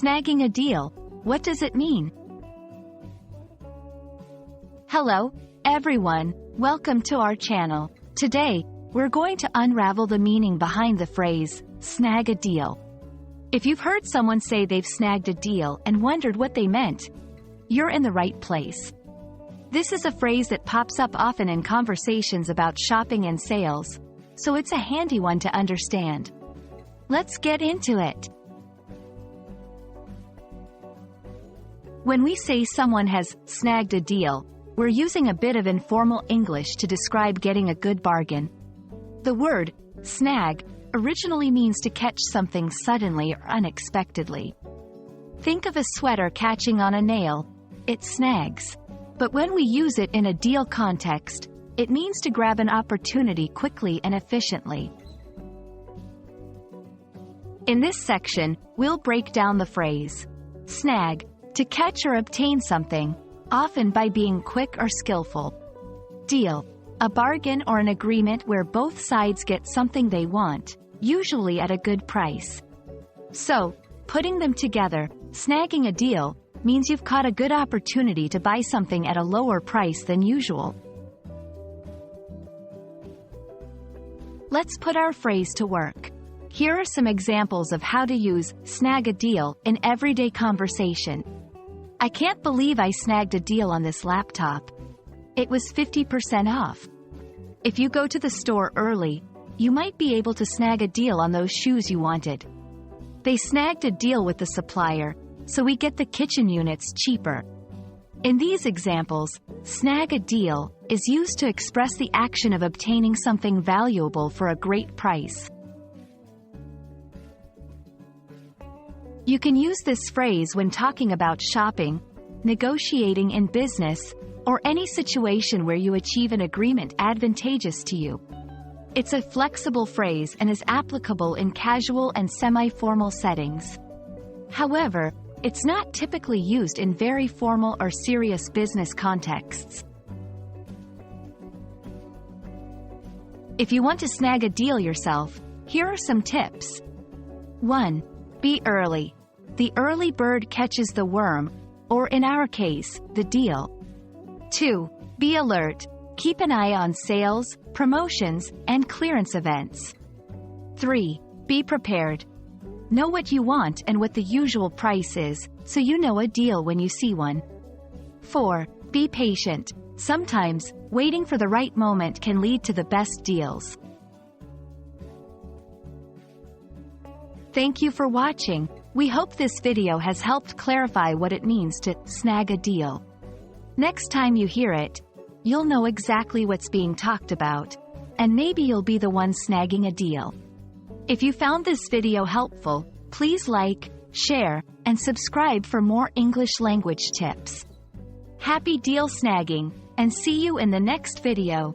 Snagging a deal. What does it mean? Hello, everyone. Welcome to our channel. Today, we're going to unravel the meaning behind the phrase, snag a deal. If you've heard someone say they've snagged a deal and wondered what they meant, you're in the right place. This is a phrase that pops up often in conversations about shopping and sales, so it's a handy one to understand. Let's get into it. When we say someone has snagged a deal, we're using a bit of informal English to describe getting a good bargain. The word snag originally means to catch something suddenly or unexpectedly. Think of a sweater catching on a nail. It snags. But when we use it in a deal context, it means to grab an opportunity quickly and efficiently. In this section, we'll break down the phrase snag, to catch or obtain something, often by being quick or skillful. Deal, a bargain or an agreement where both sides get something they want, usually at a good price. So, putting them together, snagging a deal, means you've caught a good opportunity to buy something at a lower price than usual. Let's put our phrase to work. Here are some examples of how to use snag a deal in everyday conversation. I can't believe I snagged a deal on this laptop. It was 50% off. If you go to the store early, you might be able to snag a deal on those shoes you wanted. They snagged a deal with the supplier, so we get the kitchen units cheaper. In these examples, snag a deal is used to express the action of obtaining something valuable for a great price. You can use this phrase when talking about shopping, negotiating in business, or any situation where you achieve an agreement advantageous to you. It's a flexible phrase and is applicable in casual and semi-formal settings. However, it's not typically used in very formal or serious business contexts. If you want to snag a deal yourself, here are some tips. 1. Be early. The early bird catches the worm, or in our case, the deal. 2. Be alert. Keep an eye on sales, promotions, and clearance events. 3. Be prepared. Know what you want and what the usual price is, so you know a deal when you see one. 4. Be patient. Sometimes, waiting for the right moment can lead to the best deals. Thank you for watching. We hope this video has helped clarify what it means to snag a deal. Next time you hear it, you'll know exactly what's being talked about, and maybe you'll be the one snagging a deal. If you found this video helpful, please like, share, and subscribe for more English language tips. Happy deal snagging, and see you in the next video.